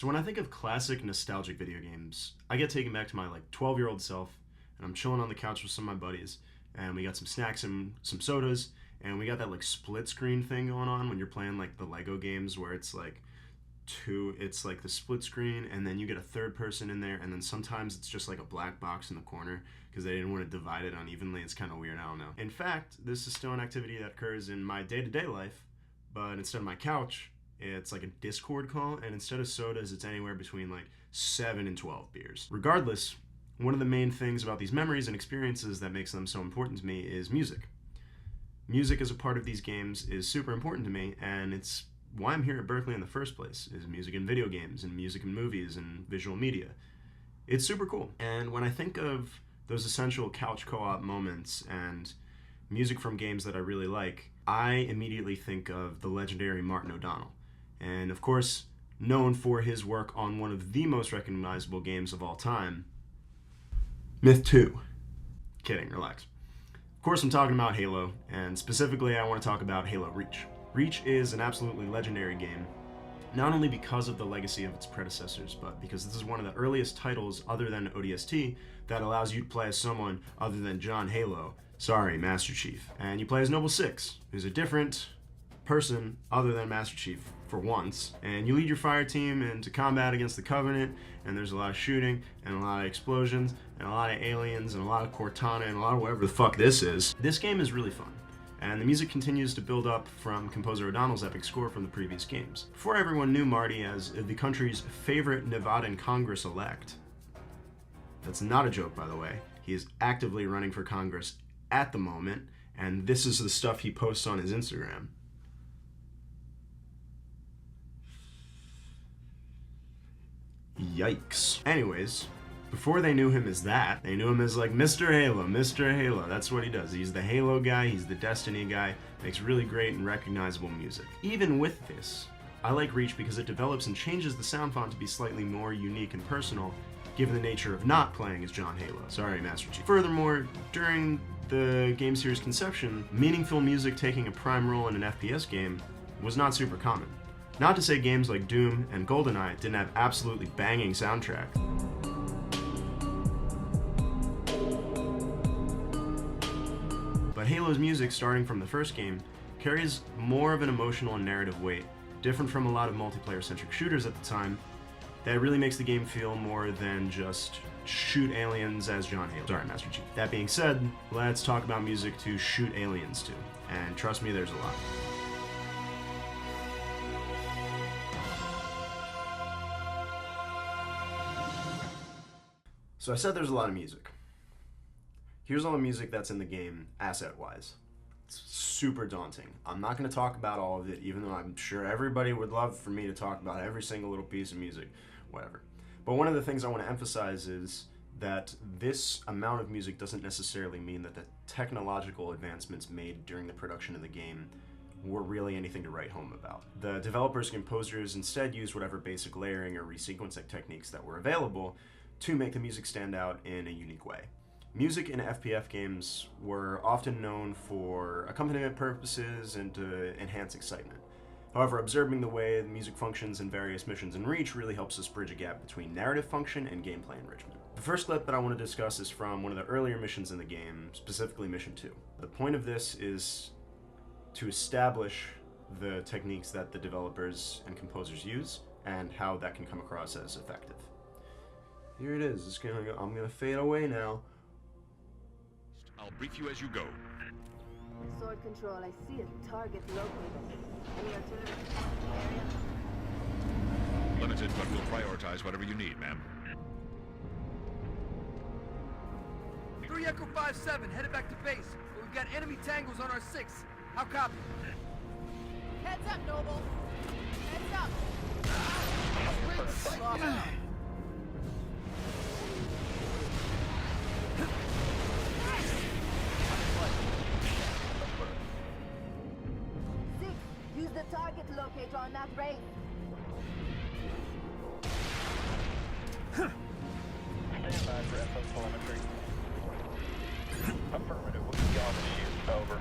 So when I think of classic nostalgic video games, I get taken back to my 12-year-old self, and I'm chilling on the couch with some of my buddies, and we got some snacks and some sodas, and we got that split screen thing going on when you're playing the Lego games where it's it's the split screen, and then you get a third person in there, and then sometimes it's just a black box in the corner because they didn't want to divide it unevenly. It's kind of weird, I don't know. In fact, this is still an activity that occurs in my day-to-day life, but instead of my couch, it's like a Discord call, and instead of sodas, it's anywhere between 7 and 12 beers. Regardless, one of the main things about these memories and experiences that makes them so important to me is music. Music as a part of these games is super important to me, and it's why I'm here at Berkeley in the first place, is music in video games and music in movies and visual media. It's super cool. And when I think of those essential couch co-op moments and music from games that I really like, I immediately think of the legendary Martin O'Donnell. And of course, known for his work on one of the most recognizable games of all time, Myth 2. Kidding, relax. Of course, I'm talking about Halo, and specifically I want to talk about Halo Reach. Reach is an absolutely legendary game, not only because of the legacy of its predecessors, but because this is one of the earliest titles other than ODST that allows you to play as someone other than John Halo, sorry, Master Chief. And you play as Noble Six, who's a different person other than Master Chief for once, and you lead your fire team into combat against the Covenant, and there's a lot of shooting and a lot of explosions and a lot of aliens and a lot of Cortana and a lot of whatever the fuck this is. This game is really fun, and the music continues to build up from composer O'Donnell's epic score from the previous games. Before everyone knew Marty as the country's favorite Nevadan Congress-elect. That's not a joke, by the way. He is actively running for Congress at the moment, and this is the stuff he posts on his Instagram. Yikes. Anyways, before they knew him as that, they knew him as Mr. Halo, Mr. Halo. That's what he does. He's the Halo guy, he's the Destiny guy, makes really great and recognizable music. Even with this, I like Reach because it develops and changes the sound font to be slightly more unique and personal, given the nature of not playing as John Halo. Sorry, Master Chief. Furthermore, during the game series' conception, meaningful music taking a prime role in an FPS game was not super common. Not to say games like Doom and GoldenEye didn't have absolutely banging soundtracks. But Halo's music, starting from the first game, carries more of an emotional and narrative weight, different from a lot of multiplayer-centric shooters at the time, that really makes the game feel more than just shoot aliens as John Halo. Sorry, Master Chief. That being said, let's talk about music to shoot aliens to, and trust me, there's a lot. So I said there's a lot of music. Here's all the music that's in the game, asset-wise. It's super daunting. I'm not going to talk about all of it, even though I'm sure everybody would love for me to talk about every single little piece of music, whatever. But one of the things I want to emphasize is that this amount of music doesn't necessarily mean that the technological advancements made during the production of the game were really anything to write home about. The developers and composers instead used whatever basic layering or resequencing techniques that were available to make the music stand out in a unique way. Music in FPF games were often known for accompaniment purposes and to enhance excitement. However, observing the way the music functions in various missions in Reach really helps us bridge a gap between narrative function and gameplay enrichment. The first clip that I want to discuss is from one of the earlier missions in the game, specifically Mission 2. The point of this is to establish the techniques that the developers and composers use and how that can come across as effective. Here it is. I'm gonna fade away now. I'll brief you as you go. Sword control, I see a target located. Any artillery area? Limited, but we'll prioritize whatever you need, ma'am. 3 Echo 5-7, headed back to base. But we've got enemy tangles on our 6. How copy? Heads up, Noble. Heads up. Use the target locator on that rail. Stand by for FO telemetry. Affirmative, we can go on the shoot. Over.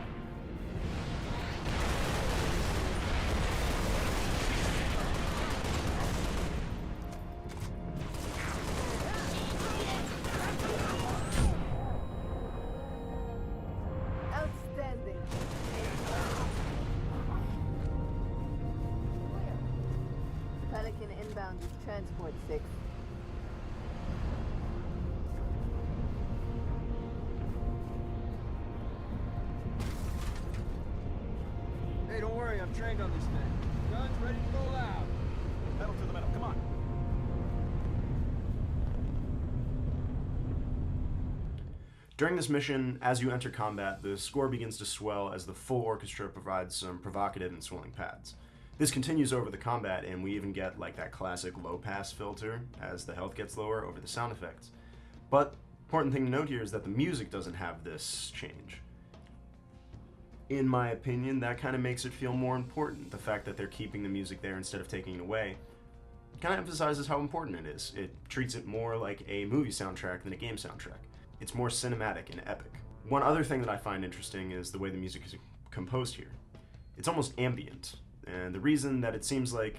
Inbound with Transport 6. Hey, don't worry, I'm trained on this thing. Guns ready to roll out. Pedal to the metal, come on. During this mission, as you enter combat, the score begins to swell as the full orchestra provides some provocative and swelling pads. This continues over the combat, and we even get like that classic low pass filter as the health gets lower over the sound effects. But important thing to note here is that the music doesn't have this change. In my opinion, that kind of makes it feel more important. The fact that they're keeping the music there instead of taking it away kind of emphasizes how important it is. It treats it more like a movie soundtrack than a game soundtrack. It's more cinematic and epic. One other thing that I find interesting is the way the music is composed here. It's almost ambient, and the reason that it seems like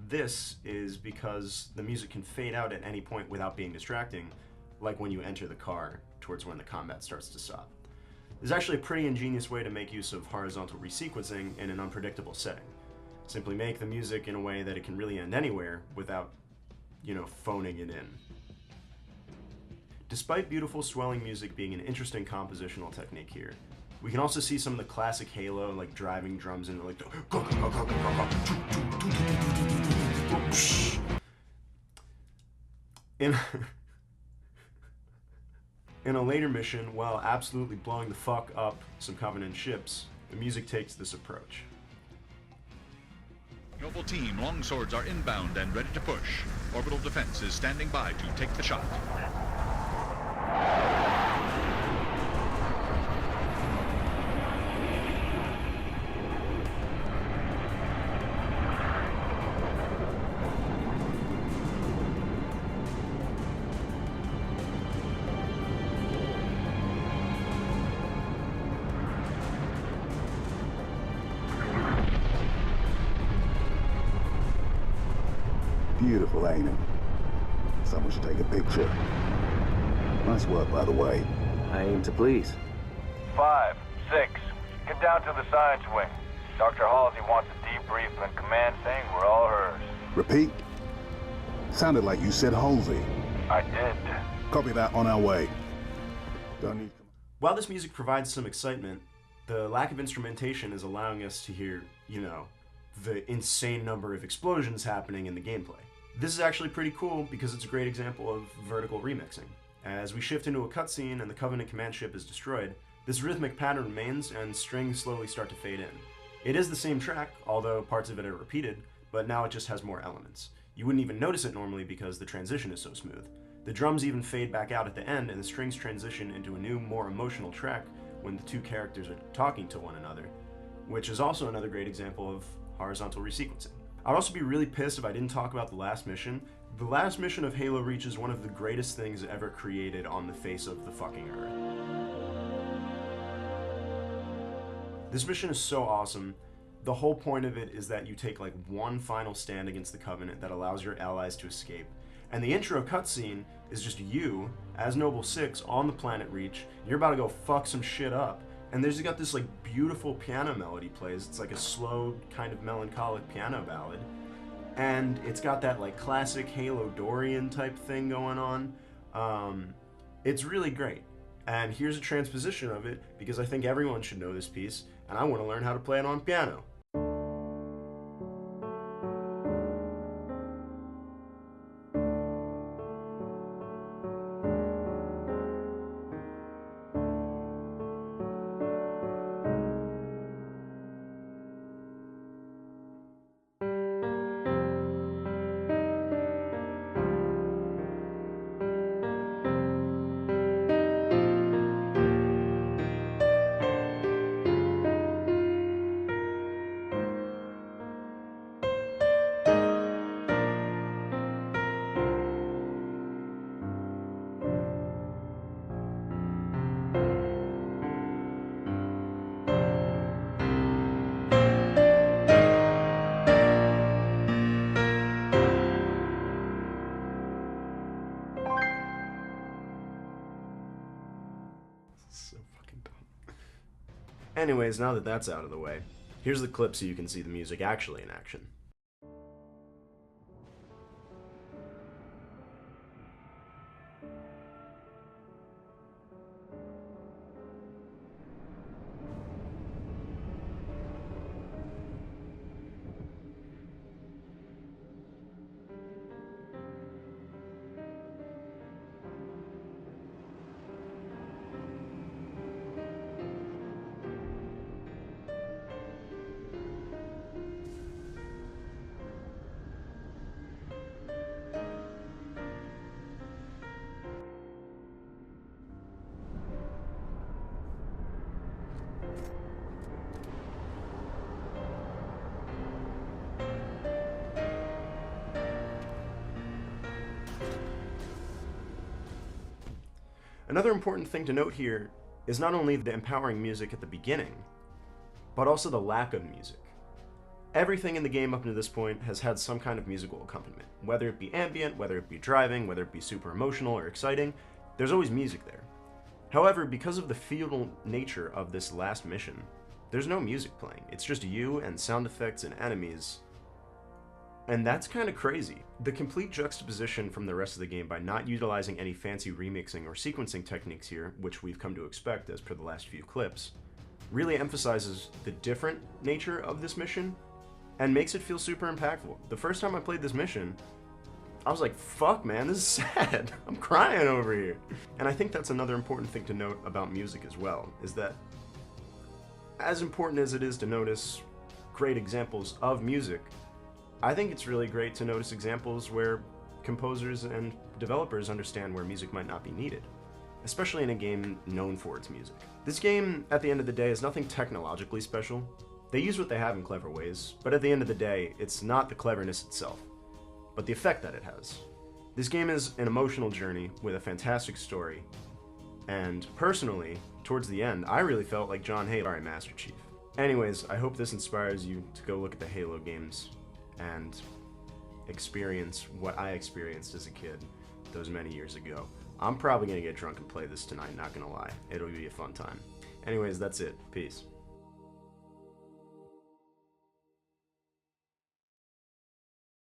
this is because the music can fade out at any point without being distracting, like when you enter the car towards when the combat starts to stop. There's actually a pretty ingenious way to make use of horizontal resequencing in an unpredictable setting. Simply make the music in a way that it can really end anywhere without, phoning it in. Despite beautiful swelling music being an interesting compositional technique here, we can also see some of the classic Halo like driving drums into like in a later mission, while absolutely blowing the fuck up some Covenant ships, the music takes this approach. Noble team, longswords are inbound and ready to push. Orbital defense is standing by to take the shot. Beautiful, ain't it? Someone should take a picture. Nice work, by the way. I aim to please. 5, 6, get down to the science wing. Dr. Halsey wants a debrief and command saying we're all hers. Repeat? Sounded like you said Halsey. I did. Copy that, on our way. Don't need... While this music provides some excitement, the lack of instrumentation is allowing us to hear, the insane number of explosions happening in the gameplay. This is actually pretty cool because it's a great example of vertical remixing. As we shift into a cutscene and the Covenant command ship is destroyed, this rhythmic pattern remains and strings slowly start to fade in. It is the same track, although parts of it are repeated, but now it just has more elements. You wouldn't even notice it normally because the transition is so smooth. The drums even fade back out at the end and the strings transition into a new, more emotional track when the two characters are talking to one another, which is also another great example of horizontal resequencing. I'd also be really pissed if I didn't talk about the last mission. The last mission of Halo Reach is one of the greatest things ever created on the face of the fucking earth. This mission is so awesome. The whole point of it is that you take like one final stand against the Covenant that allows your allies to escape. And the intro cutscene is just you, as Noble 6, on the planet Reach. You're about to go fuck some shit up. And there's got this like beautiful piano melody plays. It's like a slow, kind of melancholic piano ballad. And it's got that like classic Halo Dorian type thing going on. It's really great. And here's a transposition of it because I think everyone should know this piece, and I want to learn how to play it on piano. So fucking dumb. Anyways, now that that's out of the way, here's the clip so you can see the music actually in action. Another important thing to note here is not only the empowering music at the beginning, but also the lack of music. Everything in the game up to this point has had some kind of musical accompaniment. Whether it be ambient, whether it be driving, whether it be super emotional or exciting, there's always music there. However, because of the feudal nature of this last mission, there's no music playing. It's just you and sound effects and enemies. And that's kind of crazy. The complete juxtaposition from the rest of the game by not utilizing any fancy remixing or sequencing techniques here, which we've come to expect as per the last few clips, really emphasizes the different nature of this mission and makes it feel super impactful. The first time I played this mission, I was like, fuck man, this is sad. I'm crying over here. And I think that's another important thing to note about music as well, is that as important as it is to notice great examples of music, I think it's really great to notice examples where composers and developers understand where music might not be needed, especially in a game known for its music. This game, at the end of the day, is nothing technologically special. They use what they have in clever ways, but at the end of the day, it's not the cleverness itself, but the effect that it has. This game is an emotional journey with a fantastic story, and personally, towards the end, I really felt like John Halo, Master Chief. Anyways, I hope this inspires you to go look at the Halo games and experience what I experienced as a kid those many years ago. I'm probably gonna get drunk and play this tonight, not gonna lie. It'll be a fun time. Anyways, that's it. Peace.